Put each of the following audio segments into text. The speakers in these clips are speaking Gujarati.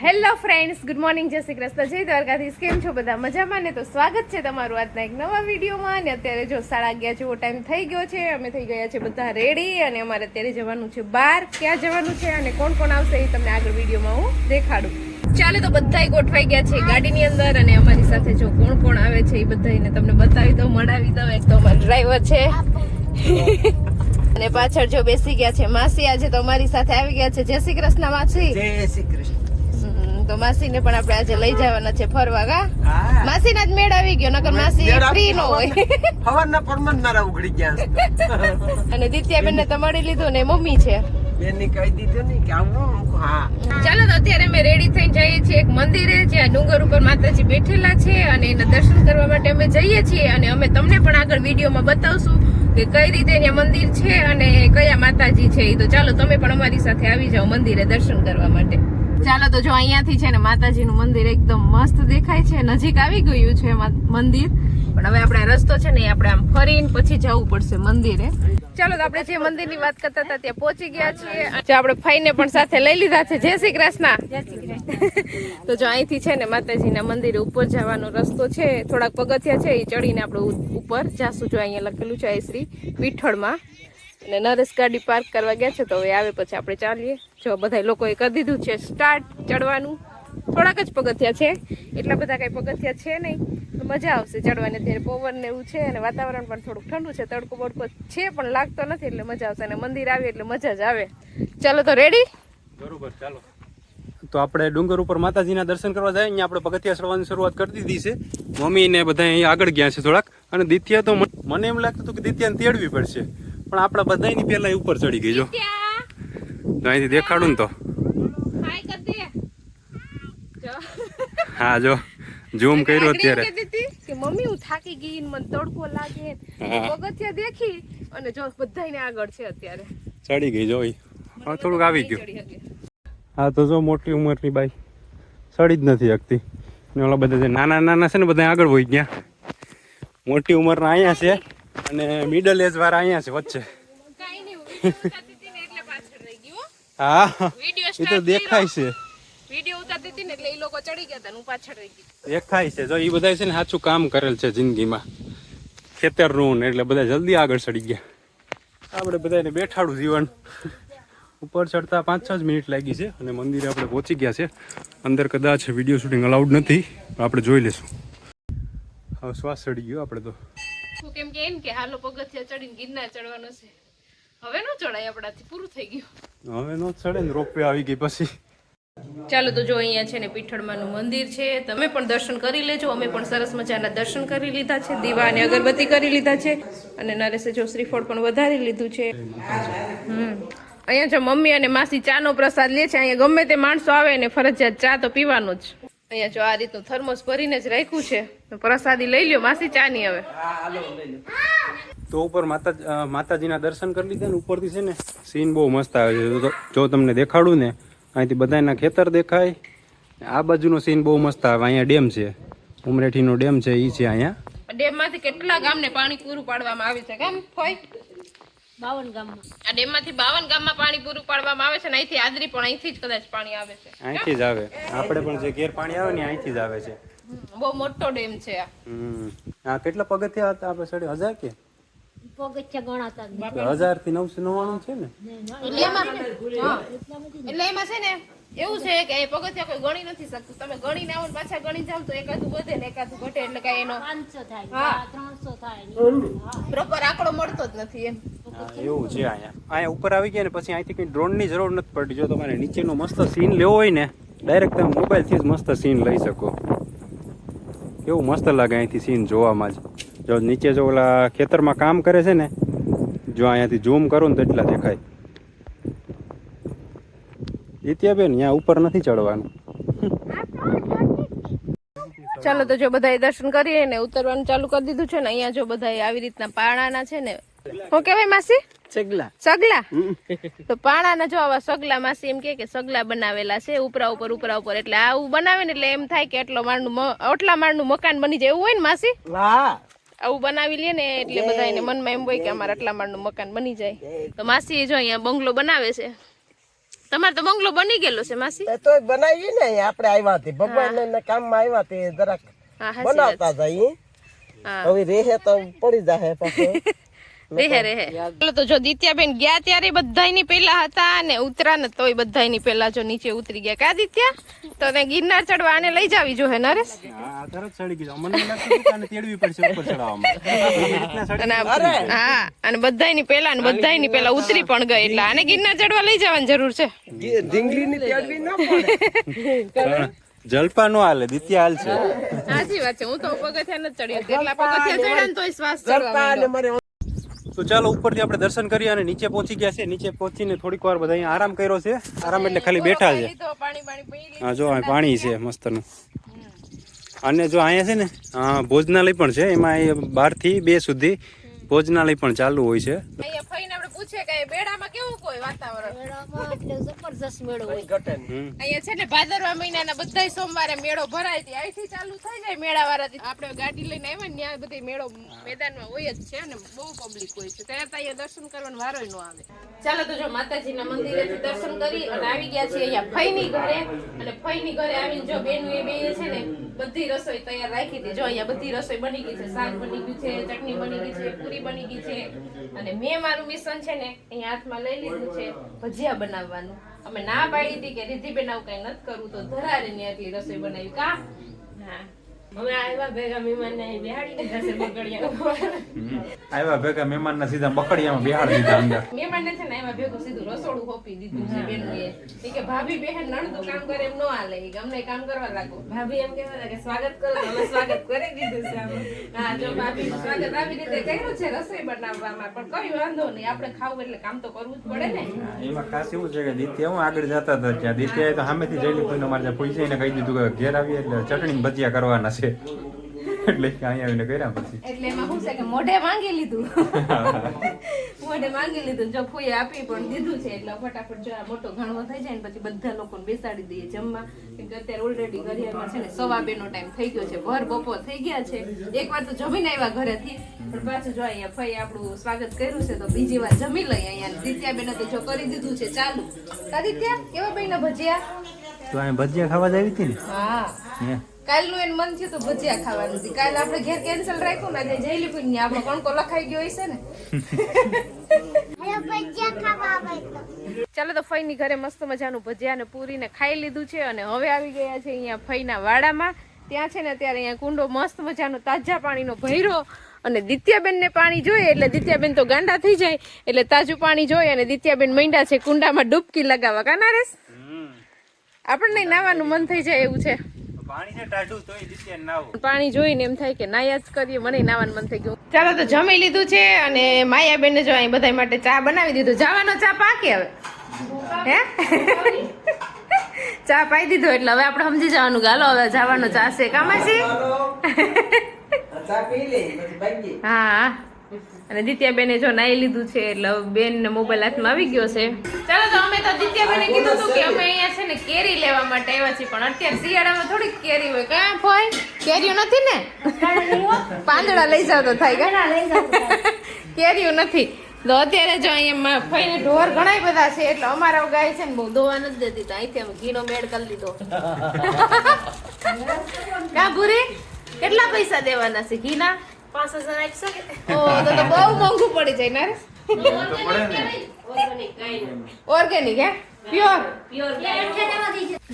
હેલો ફ્રેન્ડ્સ, ગુડ મોર્નિંગ, જય શ્રી કૃષ્ણ, જય દ્વારકાધીશ. કેમ છો બધા? મજામાં ને? તો સ્વાગત છે તમારું આજના એક નવા વિડીયોમાં. અને અત્યારે જો 11:30 જેવો ટાઈમ થઈ ગયો છે. અમે થઈ ગયા છે બધા રેડી અને અમારે અત્યારે જવાનું છે બહાર. ક્યાં જવાનું છે અને કોણ કોણ આવશે એ તમને આગળ વિડીયોમાં હું દેખાડું. ચાલે તો બધાય ગોઠવાઈ ગયા છે ગાડીની અંદર અને અમારી સાથે જો કોણ કોણ આવે છે એ બધાને તમને બતાવી દઉં, મળાવી દઉં. એક તો અમારો ડ્રાઈવર છે અને પાછળ જો બેસી ગયા છે માસી. આજે તો અમારી સાથે આવી ગયા છે. જય શ્રી કૃષ્ણ માસી. જય શ્રી કૃષ્ણ. તો માસી ને પણ આપણે આજે લઈ જવાના છે ફરવા. કા માસી ના જ મેળ આવી ગયો, નકર માસી ફ્રી નો હોય. હવારના પરમન મારા ઉઘડી ગયા અને દિત્યાબેન ને તો મળી લીધું ને મમ્મી છે બેનની કહી દીધું ને કે આવું. હા ચાલો તો અત્યારે અમે રેડી થઈને જઈએ છીએ એક મંદિરે, જ્યાં ડુંગર ઉપર માતાજી બેઠેલા છે અને એના દર્શન કરવા માટે અમે જઈએ છીએ. અને અમે તમને પણ આગળ વિડીયોમાં બતાવશું કે કઈ રીતે ત્યાં મંદિર છે અને કયા માતાજી છે. તો ચાલો તમે પણ અમારી સાથે આવી જાઓ મંદિરે દર્શન કરવા માટે. ચાલો તો જો અહીંયાથી છે ને માતાજીનું મંદિર એકદમ મસ્ત દેખાય છે, નજીક આવી ગયું છે મંદિર. પણ હવે આપણે રસ્તો છે ને આપણે આમ ફરીને પછી જવું પડશે મંદિરે. ચાલો તો આપણે જે મંદિરની વાત કરતા હતા ત્યાં પહોંચી ગયા છીએ. આપણે ફાઈને પણ સાથે લઈ લીધા છે. જય શ્રી કૃષ્ણ. તો જો અહીંથી છે ને માતાજીના મંદિરે ઉપર જવાનો રસ્તો છે, થોડાક પગથિયા છે, એ ચડીને આપણે ઉપર જાશું. જો અહીંયા લખેલું છે શ્રી વિઠ્ઠળમાં. અને નરેશ ગાડી પાર્ક કરવા ગયા છે, તો હવે આવે પછી આપણે ચાલીએ. જો બધા લોકોએ કરી દીધું છે સ્ટાર્ટ ચડવાનું. થોડાક જ પગથિયા છે, એટલા બધા કઈ પગથિયા છે નહીં, તો મજા આવશે ચડવાની. અત્યારે પવન ને એવું છે અને વાતાવરણ પણ થોડુંક ઠંડુ છે, તડકો બડકો છે પણ લાગતો નથી, એટલે મજા આવશે. અને મંદિર આવે એટલે મજા જ આવે. ચાલો તો રેડી? બરોબર, ચાલો. તો આપણે ડુંગર ઉપર માતાજીના દર્શન કરવા જાય. અહીંયા આપણે પગથિયા ચડવાની શરૂઆત કરી દીધી છે. મમ્મી ને બધા અહીં આગળ ગયા છે થોડાક. અને દિત્યા તો મને એમ લાગતું હતું કે દિત્યાને તેડવી પડશે, પણ આપણા બધાની પહેલા ઉપર ચડી ગઈ. જો અહીંથી દેખાડું ને તો હા, જો ઝૂમ કર્યો અત્યારે કે મમ્મી હું થાકી ગઈ, મને તડકો લાગે, પગથિયા દેખી અને જો બધાને આગળ છે અત્યારે ચડી ગઈ. જો હા, થોડુંક આવી ગયું. હા તો જો મોટી ઉંમરની બાઈ ચડી જ નથી શકતી. ને ઓલા બધા જે નાના નાના છે ને બધા આગળ વહી ગયા. મોટી ઉંમરના અહીંયા છે અને મિડલ એજ વાળા અહીંયા છે વચ્ચે. હા એ તો દેખાય છે. વિડિયો ઉતારતી હતી ને એટલે એ લોકો ચડી ગયા હતા, હું પાછળ રહી ગઈ. દેખાય છે. જો એ બધા છે ને સાચું કામ કરેલ છે જિંદગીમાં, ખેતરનું ને, એટલે બધા જલ્દી આગળ ચડી ગયા. આપણે બધાને બેઠાડું જીવન. ઉપર ચડતા 5-6 મિનિટ લાગી છે અને મંદિરે આપણે પહોંચી ગયા છે. અંદર કદાચ વિડીયો શૂટિંગ અલાઉડ નથી, આપણે જોઈ લેશું. હવે શ્વાસ ચડી ગયો આપણે તો. કેમ કે એમ કે હાલો પગથિયા ચડીને ગિરનાર ચડવાનો છે. હવે નો ચડાય, આપણાથી પૂરું થઈ ગયું. હવે નો ચડે ને, રોપવે આવી ગઈ પછી. ચાલો તો જો અહીંયા છે ને પીઠળમાનું મંદિર છે, તમે પણ દર્શન કરી લેજો. અમે પણ સરસ મજાના દર્શન કરી લીધા છે, દીવા અને અગરબત્તી કરી લીધા છે અને નરેશે જો શ્રીફળ પણ વધારી લીધું છે. અહીંયા જો મમ્મી અને માસી ચાનો પ્રસાદ લે છે. અહીંયા ગમે તે માણસો આવે ને ફરજિયાત ચા તો પીવાનું જ. અહીંયા જો આ રીતનું થર્મોસ ભરીને જ રાખ્યું છે, પ્રસાદી લઈ લ્યો માસી ચાની. હવે તો ઉપર માતાજીના દર્શન કરી લીધા ને ઉપરથી છે ને સીન બહુ મસ્ત આવે છે. જો તમને દેખાડું ને, અહીંથી બધાના ખેતર દેખાય. આ બાજુનો સીન બહુ મસ્ત આવે. અહીંયા ડેમ છે, ઉમરેઠીનો ડેમ છે, ઈ છે. અહીંયા ડેમમાંથી કેટલા ગામને પાણી પૂરું પાડવામાં આવે છે? કામ હોય 52 ગામમાં. આ ડેમમાંથી 52 ગામમાં પાણી પૂરું પાડવામાં આવે છે ને અહીંથી આદરી પણ અહીંથી જ કદાચ પાણી આવે છે. અહીંથી જ આવે. આપણે પણ જે ઘેર પાણી આવે ને અહીંથી જ આવે છે. બહુ મોટો ડેમ છે આ. આ કેટલા પગથિયા હતા આપણે ચડે? 1000 કે પગથિયા ગણાતા 1000 થી 999 છે ને. એટલે એમાં છે ને એવું છે કે એ પગથિયા કોઈ ગણી નથી શકતું. તમે ગણીને આવો ને પાછા ગણી જાવ તો એકાદું વધે ને એકાદું ઘટે, એટલે કઈ એનો 500 થાય 300 થાય, પ્રોપર આંકડો મળતો જ નથી એમ. એવું છે. અહીંયા ઉપર આવી ગયા ને પછી અહીંથી કઈ ડ્રોન ની જરૂર નથી પડતી. જો તમારે નીચેનો મસ્ત સીન લેવો હોય ને, ડાયરેક્ટ તમે મોબાઈલ થી જ મસ્ત સીન લઈ શકો. કેવું મસ્ત લાગે અહીંથી સીન જોવામાં જ. જો નીચે જો ઓલા ખેતરમાં કામ કરે છે ને, જો અહીંયાથી ઝૂમ કરું ને તો એટલા દેખાય. દિત્યાબેન અહીંયા ઉપર નથી ચડવાનું. ચાલો તો જો બધાએ દર્શન કરીએ ને ઉતરવાનું ચાલુ કરી દીધું છે ને. અહીંયા જો બધાએ આવી રીતના પાણાના છે ને, શું કહેવાય માસી? સગલા. તો પાણાના જો આવા સગલા, માસી એમ કે સગલા બનાવેલા છે ઉપરા ઉપર. એટલે આવું બનાવે ને એટલે એમ થાય કે આટલા માળનું મકાન બની જાય એવું હોય ને માસી? આવું બનાવી લે ને એટલે બધા એને મનમાં એમ હોય કે અમારે આટલા માળનું મકાન બની જાય. તો માસી જો અહીંયા બંગલો બનાવે છે. તમારે તો બંગલો બની ગયેલો છે માસી. એ તો બનાવી ને આપણે આવ્યા હતી ભગવાન કામમાં આવ્યા તે જરાક હા હાચી વાત બનાવતા જઈએ. હા હવે રેહે તો પડી જાહે પાછું. રેહે ચાલો તો જો દિત્યાબેન ગયા ત્યારે બધાયની પેલા હતા અને ઉતરા ને તોય બધાયની પેલા જો નીચે ઉતરી ગયા. કા દિત્યા તો ને ગિરનાર ચડવા આને લઈ જાવી જો હે નરેશ. હા તરત ચડી ગયો. મને લાગતું કે આને તેડવી પડશે ઉપર ચડાવવામાં. એ રીતના ચડી અને હા અને બધાયની પેલા ને બધાયની પેલા ઉતરી પણ ગઈ એટલે આને ગિરનાર ચડવા લઈ જવાની જરૂર છે. ઢીંગલીની તેડવી ન પડે. પણ જલપા નો હાલે દિત્યા હાલ છે. સાચી વાત છે. હું તો પગથિયા નથી ચડ્યો. કેટલા પગથિયા ચડ્યા ને તોય શ્વાસ ચડવા કરતા અને માંડ્યો. મારે તો ચાલો ઉપરથી આપણે દર્શન કરીએ અને નીચે પહોંચી ગયા છે. નીચે પહોંચીને થોડીક વાર બધા અહીંયા આરામ કર્યો છે. આરામ એટલે ખાલી બેઠા છે. તો પાણી પી લીધું. હા જો અહીં પાણી છે મસ્તનું. અને જો અહીંયા છે ને ભોજનાલય પણ છે. એમાં બારથી 2 સુધી ભોજનાલય પણ ચાલુ હોય છે. અહીંયા ફઈને આપણે પૂછે કે બેડામાં કેવું કોઈ વાતાવરણ. જબરજસ્ત મેળો હોય. ઘટે ને. અહીંયા છે ને ભાદરવા મહિનાના બધાય સોમવારે મેળો ભરાય છે. અહીંથી ચાલુ થઈ જાય મેળા વાળાથી. આપણે ગાડી લઈને આવ્યા ને ત્યાં બધી મેળો મેદાનમાં હોય જ છે અને બહુ પબ્લિક હોય છે. ત્યાં તો અહીંયા દર્શન કરવાનો વારો ન આવે. ચાલો તો જો માતાજીના મંદિરેથી દર્શન કરી અને આવી ગયા છીએ અહીંયા ફઈની ઘરે. અને ફઈની ઘરે આવીને જો બેનું એ બે છે ને બધી રસોઈ તૈયાર રાખી હતી. જો અહીંયા બધી રસોઈ બની ગઈ છે. શાક બની ગયું છે, ચટણી બની ગઈ છે, પૂરી બની ગઈ છે. અને મેં મારું મિશન છે ને અહીંયા હાથમાં લઈ લીધું છે ભજીયા બનાવવાનું. અમે ના પાડી હતી કે રીધિબેન આવું કઈ નથી કરવું તો ધરારે ને આટલી રસોઈ બનાવી. કા હા અમે આવ્યા ભેગા મહેમાન ને બેહાડી દીધા છે બગડિયા. આવ્યા ભેગા મહેમાનના સીધા બકડિયામાં બેહાડી દીધા અંદર. મહેમાન છે ને એમાં ભેગું સીધું રસોડું હોપી દીધું છે બેનું એ કે ભાભી બહેન નણંદું કામ કરે એમ ન હાલે. એ અમને કામ કરવા લાગો. ભાભી એમ કહેવા કે સ્વાગત કરો તો અમે સ્વાગત કરી દીધું છે અમે. હા જો ભાભી નું સ્વાગત આવી રીતે કર્યું છે રસોઈ બનાવવામાં. પણ કઈ વાંધો નહીં આપણે ખાવું એટલે કામ તો કરવું જ પડે ને. એમાં ખાસ એવું છે કે દિત્યા હું આગળ જતા હતા ત્યાં દિત્યાએ તો સામેથી જઈ લીધું. મારે પૈસાને કહી દીધું કે ઘેર આવીએ એટલે ચટણી ભજીયા કરવાના છે. એટલે અહીંયા આવીને કર્યા પછી. એટલે એમાં શું છે કે મોઢે માંગી લીધું. મોઢે માંગી લીધું. જો ફૂએ આપી પણ દીધું છે એટલે ફટાફટ જો આ મોટો ઘણવો થઈ જાય ને પછી બધા લોકોને બેસાડી દઈએ જમવા. કેમ કે અત્યારે ઓલરેડી ઘડિયાળમાં છે ને 2:30 નો ટાઈમ થઈ ગયો છે. ભર બપોર થઈ ગયા છે. એકવાર તો જમીને આવ્યા ઘરેથી પણ પાછું જો અહીંયા ફઈ આપણું સ્વાગત કર્યું છે તો બીજી વાર જમી લઈએ અહીંયા. દિત્યાબેને તો જો કરી દીધું છે ચાલુ. દિત્યા કેવા બહેના ભજીયા? તો અહીં ભજીયા ખાવા જ આવી હતી ને. હા કાલનું એનું મન થયું તો ભજીયા ખાવાનું હતી. કાલે આપણે ઘેર કેન્સલ રાખ્યું ને આજે જઈ લીધું ને આપણો કણકો લખાઈ ગયો હશે ને. ચાલો તો ફઈની ઘરે મસ્ત મજાનું ભજીયા ને પૂરી ને ખાઈ લીધું છે અને હવે આવી ગયા છે અહીંયા ફઈના વાડામાં. ત્યાં છે ને અત્યારે અહીંયા કુંડો મસ્ત મજાનો તાજા પાણીનો ભર્યો અને દિત્યાબેન ને પાણી જોઈએ એટલે દિત્યાબેન તો ગાંડા થઈ જાય એટલે તાજું પાણી જોઈએ અને દિત્યાબેન માંડ્યા છે કુંડામાં ડૂબકી લગાવવા. કા નરેશ? આપણને નાવાનું મન થઈ જાય એવું છે. પાણી છે ટાઢું તોય દિત્યા નાવું. પાણી જોઈને એમ થાય કે નાયા જ કરીએ. મને નાવાનું મન થઈ ગયું. ચાલો તો જમી લીધું છે અને માયાબેન જો અહીં બધા માટે ચા બનાવી દીધું. જવાનો ચા પાકે હવે હે ચા પાઈ દીધો એટલે હવે આપણે સમજી જવાનું ગાલો હવે જવાનો ચા છે. કામાસી હા અને દિત્યાબેને જો નાઈ લીધું છે એટલે બેન ને મોબાઈલ હાથમાં આવી ગયો છે. ચાલો તો અમે તો દિત્યાબેને કીધું હતું કે અમે અહીંયા છે ને કેરી લેવા માટે આવ્યા છીએ પણ અત્યારે શિયાળામાં થોડીક કેરી હોય. કાં ભાઈ કેરીઓ નથી ને? પાંદડા લઈ જાવ તો થાય. કેરીઓ નથી તો અત્યારે જો અહીંયા ફઈને ઢોર ઘણા બધા છે એટલે અમારા ગાય છે ને બહુ દોવા નથી દેતી તો અહીંથી અમે ઘીનો મેળ કરી લીધો. કા ભૂરી કેટલા પૈસા દેવાના છે ઘીના? 5000 આપશો કે? ઓ તો બહુ મોંઘું પડી જાય ને. ઓર્ગેનિક હે પ્યોર.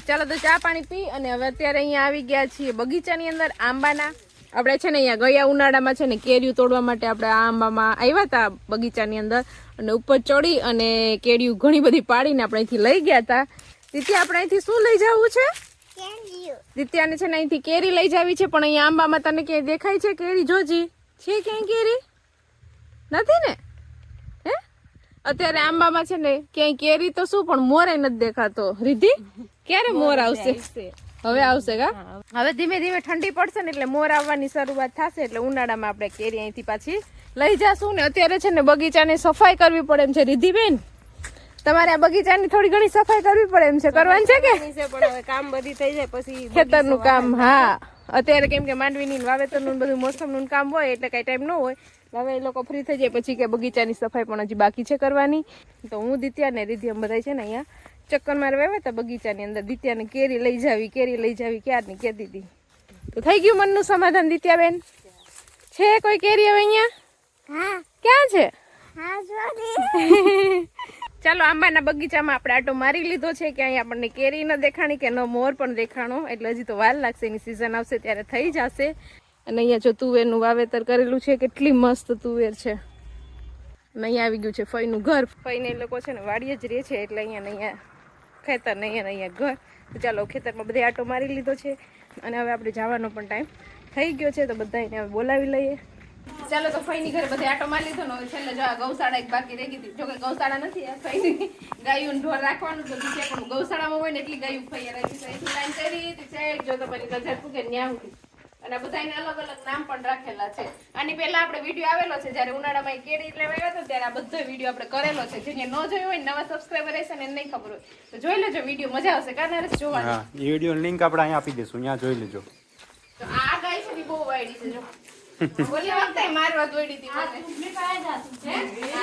ચાલો તો ચા પાણી પી અને હવે અત્યારે અહીંયા આવી ગયા છીએ બગીચાની અંદર આંબાના. આપણે છે ને અહીંયા ગયા ઉનાળામાં છે ને કેરીઓ તોડવા માટે આપણે આ આંબામાં આવ્યા હતા બગીચાની અંદર અને ઉપર ચડી અને કેરીઓ ઘણી બધી પાડીને આપણે અહીંથી લઈ ગયા હતા. દિત્યા આપણે અહીંથી શું લઈ જવું છે? દિત્યાને છે ને અહીંથી કેરી લઈ જાવી છે પણ અહીંયા આંબામાં તને ક્યાંય દેખાય છે કેરી? જોજી છે ક્યાંય કેરી નથી ને? હે અત્યારે આંબામાં છે ને ક્યાંય કેરી તો શું પણ મોરે નથી દેખાતો. રીધી ક્યારે મોર આવશે? હવે આવશે કા? હવે ધીમે ધીમે ઠંડી પડશે ને એટલે મોર આવવાની શરૂઆત થશે એટલે ઉનાળામાં આપણે કેરી અહીંથી પાછી લઈ જાશું. ને અત્યારે છે ને બગીચાની સફાઈ કરવી પડે એમ છે. રીધિબેન તમારે આ બગીચાની થોડી ઘણી સફાઈ કરવી પડે એમ છે. કરવાની છે કે? પણ હવે કામ બધી થઈ જાય પછી ખેતરનું કામ. હા અત્યારે કેમ કે માંડવીની વાવેતરનું બધું મોસમનું કામ હોય એટલે કઈ ટાઈમ ન હોય. હવે એ લોકો ફ્રી થઈ જાય પછી કે બગીચાની સફાઈ પણ હજી બાકી છે કરવાની. તો હું દિત્યા ને રીધિ બધા છે ને અહીંયા ચક્કર મારવા આવ્યા હતા બગીચાની અંદર. દિત્યાને કેરી લઈ જાવી ક્યારની કહેતી હતી. તો થઈ ગયું મનનું સમાધાન દિત્યાબેન? છે કોઈ કેરી હવે અહીંયા? ક્યાં છે? ચાલો આંબાના બગીચામાં આપણે આટો મારી લીધો છે કે અહીંયા આપણને કેરી ન દેખાણી કે ન મોર પણ દેખાણો, એટલે હજી તો વાર લાગશે, એની સિઝન આવશે ત્યારે થઈ જશે. અને અહીંયા જો તુવેરનું વાવેતર કરેલું છે, કેટલી મસ્ત તુવેર છે. અને અહીંયા આવી ગયું છે ફઈનું ઘર. ફઈને એ લોકો છે ને વાડીએ જ રહે છે, એટલે અહીંયા ખેતર ને અહીંયા ઘર. તો ચાલો ખેતરમાં બધે આટો મારી લીધો છે અને હવે આપણે જવાનો પણ ટાઈમ થઈ ગયો છે, તો બધા એને હવે બોલાવી લઈએ. ચાલો તો ફઈની ઘરે બધે આટો મારી લીધો ને હવે છેલ્લે જો આ ગૌશાળા એક બાકી રહી ગઈ હતી. જો કે ગૌશાળા નથી, આ ફઈની ગાયું ઢોર રાખવાનું તો બીજે પણ ગૌશાળામાં હોય ને એટલી ગાયું ફઈએ રાખી છે. એટલી લાઈન કરી હતી સાઈડ જો તમારી નજર પૂકે ન્યા સુધી. અને બધાને અલગ અલગ નામ પણ રાખેલા છે. આની પહેલા આપણે વિડીયો આવેલો છે જ્યારે ઉનાળામાં કેરી લેવા આવ્યા હતા ત્યારે આ બધો વિડીયો આપણે કરેલો છે. જેને ન જોયો હોય નવા સબસ્ક્રાઇબર હશે ને નહીં ખબર હોય તો જોઈ લેજો વિડીયો, મજા આવશે. કાનારસ જોવાની. હા, એ વિડીયો લિંક આપણે અહીંયા આપી દઈશું, ત્યાં જોઈ લેજો. તો આ ગાય છે ને બહુ વાયડી છે જો. ઓલી વખતે મારવા દોડી હતી મને.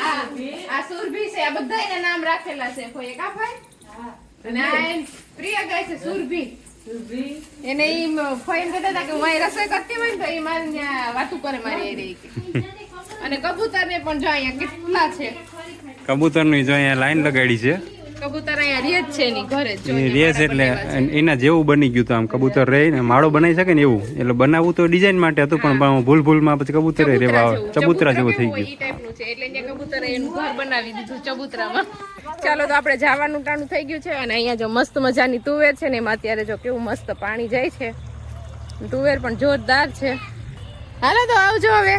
હા, આ સુરભી છે. આ બધા એના નામ રાખેલા છે. કોઈ એક આ ભાઈ? હા. અને આ પ્રિય ગાય છે સુરભી. એને ઈ ફોઈન કહેતા હતા કે હું અહીં રસોઈ કરતી હોય ને તો એ મારે ત્યાં વાતું કરે મારી રહી. અને કબૂતર ને પણ જો અહીંયા કેટલા છે. કબૂતરની જો અહીંયા લાઈન લગાડી છે. કબૂતર અહીંયા રહે જ છે એની ઘરે જ. એ રહે છે એટલે એના જેવું બની ગયું. તો આમ કબૂતર રહે ને માળો બનાવી શકે ને એવું. એટલે બનાવવું તો ડિઝાઇન માટે હતું પણ ભૂલમાં પછી કબૂતર રહેવા આવે, ચબૂતરા જેવું થઈ ગયું. ઈ ટાઈપનું છે એટલે અહીંયા કબૂતર એનું ઘર બનાવી દીધું ચબૂતરામાં. ચાલો તો આપણે જવાનું ટાણું થઈ ગયું છે. અને અહીંયા જો મસ્ત મજાની તુવેર છે ને એમાં અત્યારે જો કેવું મસ્ત પાણી જાય છે. તુવેર પણ જોરદાર છે. હાલો તો આવજો હવે.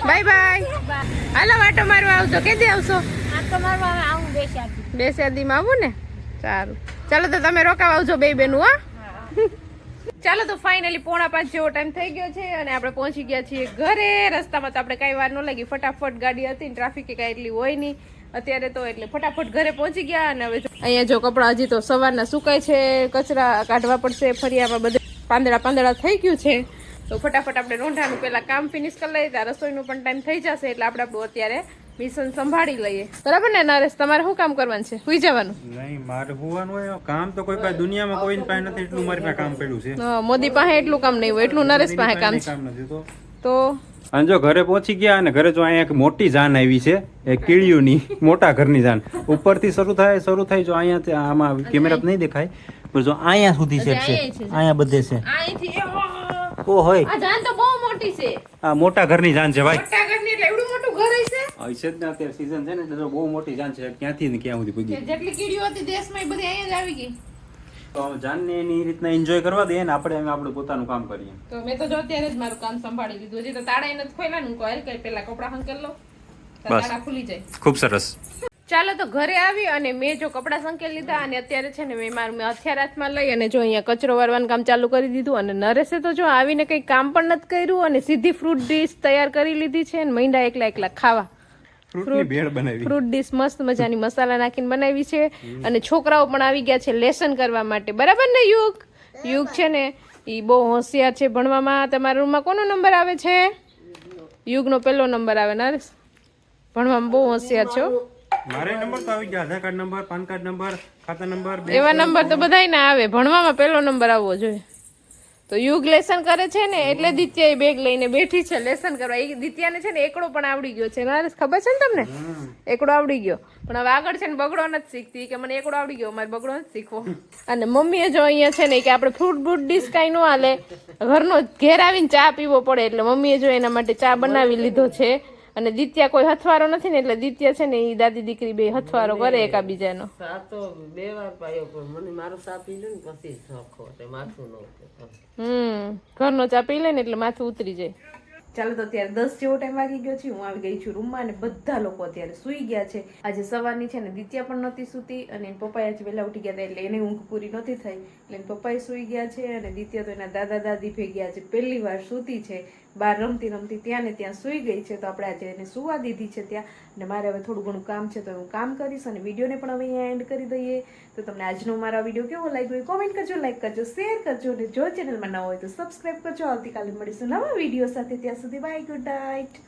Bye bye. હાલો વાટો મારવા આવજો. કેદી આવશો? બે શાદીમાં આવું ને. સારું ચાલો તો તમે રોકાવા આવજો બે બેનું. હા ચાલો તો ફાઇનલી 4:45 જેવો ટાઈમ થઈ ગયો છે અને આપણે પહોંચી ગયા છીએ ઘરે. રસ્તામાં તો આપણે કાંઈ વાર ન લાગી, ફટાફટ ગાડી હતી ને ટ્રાફિક કાંઈ એટલી હોય નહીં અત્યારે તો, એટલે ફટાફટ ઘરે પહોંચી ગયા. અને હવે અહીંયા જો કપડાં હજી તો સવારના સુકાય છે, કચરા કાઢવા પડશે. ફરિયામાં બધે પાંદડા થઈ ગયું છે, તો ફટાફટ આપણે રોંઢાનું પહેલા કામ ફિનિશ કરી લઈએ. ત્યાં રસોઈનું પણ ટાઈમ થઈ જશે એટલે આપણું અત્યારે મિશન સંભાળી લઈએ. બરાબર ને નરેશ? તમારે શું કામ કરવાનું છે? સુઈ જવાનું? નહીં, મારે હોવાનું હોય કામ તો કોઈ દુનિયામાં કોઈ પાસે નથી એટલું મારી પાસે કામ પડ્યું છે. મોદી પાસે એટલું કામ નહીં હોય એટલું નરેશ પાસે કામ છે. તો અને જો ઘરે પહોંચી ગયા અને ઘરે જો અહીંયા એક મોટી જાન આવી છે, એ કીડીઓની મોટા ઘરની જાન. ઉપરથી શરૂ થાય જો અહીંયા આમાં કેમેરા નહીં દેખાય પણ જો અહીંયા સુધી છે, અહીંયા બધે છે. અહીંથી ઓ હોય આ જાન તો બહુ મોટી છે. આ મોટા ઘરની જાન છે ભાઈ. મોટા ઘરની એટલે એવડું મોટું ઘર હશે. હશે જ ને, અત્યારે સીઝન છે ને એટલે બહુ મોટી જાન છે. ક્યાંથી ને ક્યાં સુધી પૂગી. જેટલી કીડીઓ હતી દેશમાં એ બધી અહીંયા જ આવી ગઈ. તો જાનને એની રીતના એન્જોય કરવા દઈએ ને આપણે આપણું પોતાનું કામ કરીએ. તો મેં તો જો અત્યારે જ મારું કામ સંભાળી લીધું. હજી તો તાળા નથી ખોલ્યા ને. કોઈલ કઈ પેલા કપડા હંકેલ લો, તાળા ખુલી જાય. ખૂબ સરસ. ચાલો તો ઘરે આવી અને મેં જો કપડા સંકેલ લીધા અને અત્યારે છે ને મેં હથિયાર હાથમાં લઈ અને જો અહીંયા કચરો વારવાનું કામ ચાલુ કરી દીધું. અને નરેશે તો જો આવીને કંઈ કામ પણ નથી કર્યું અને સીધી ફ્રૂટ ડીશ તૈયાર કરી લીધી છે અને મૈંડા એકલા ખાવા. ફ્રૂટ ડીશ મસ્ત મજાની મસાલા નાખીને બનાવી છે. અને છોકરાઓ પણ આવી ગયા છે લેસન કરવા માટે. બરાબર ને યુગ છે ને એ બહુ હોશિયાર છે ભણવામાં. તમારા રૂમમાં કોનો નંબર આવે છે? યુગનો પહેલો નંબર આવે. નરેશ ભણવામાં બહુ હોશિયાર છો. મારે નંબર તો આવી ગયા, Aadhaar card number, PAN card number, ખાતા નંબર, એવા નંબર તો બધાય ના આવે. ભણવામાં પહેલો નંબર આવવો જોઈએ. તો યુગ લેસન કરે છે ને એટલે દિત્યા બેગ લઈને બેઠી છે લેસન કરવા. એ દિત્યાને છે ને એકડો પણ આવડી ગયો છે. નરેશ ખબર છે ને તમને? એકડો આવડી ગયો પણ હવે આગળ છે ને બગડો નથી શીખતી કે મને એકડો આવડી ગયો, મારે બગડો નથી શીખવો. અને મમ્મીએ જો અહીંયા છે ને કે આપણે ફ્રૂટ બૂટ ડીશ કાંઈ ન હાલે, ઘરનો ઘેર આવીને ચા પીવો પડે એટલે મમ્મીએ જો એના માટે ચા બનાવી લીધો છે. અને દિત્યા કોઈ હથવારો નથી ને એટલે દિત્યા છે ને એ દાદી દીકરી બે હથવારો કરે એકાબીજાનો. ઘરનો ચા પી લે ને એટલે માથું ઉતરી જાય. ચાલો તો અત્યારે 10 જેવો ટાઈમ વાગી ગયો છે. હું આવી ગઈ છું રૂમમાં અને બધા લોકો અત્યારે સુઈ ગયા છે. આજે સવારની છે ને દિત્યા પણ નહોતી સૂતી અને એના પપ્પા આજે વહેલા ઉઠી ગયા હતા એટલે એને ઊંઘ પૂરી નહોતી થઈ એટલે એના પપ્પાએ સુઈ ગયા છે. અને દિત્યા તો એના દાદા દાદી ભેગી આજે પહેલી વાર સૂતી છે. બહાર રમતી ત્યાં ને ત્યાં સુઈ ગઈ છે. તો આપણે આજે એને સુવા દીધી છે ત્યાં. અને મારે હવે થોડું ઘણું કામ છે તો હું કામ કરીશ અને વિડીયોને પણ હવે અહીંયા એન્ડ કરી દઈએ. તો તમને આજનો મારો વિડીયો કેવો લાગ્યો એ કોમેન્ટ કરજો, લાઈક કરજો, શેર કરજો અને જો ચેનલમાં ન હોય તો સબસ્ક્રાઈબ કરજો. આવતીકાલે મળીશું નવા વિડીયો સાથે. ત્યાં સુધી બાય, ગુડ નાઇટ.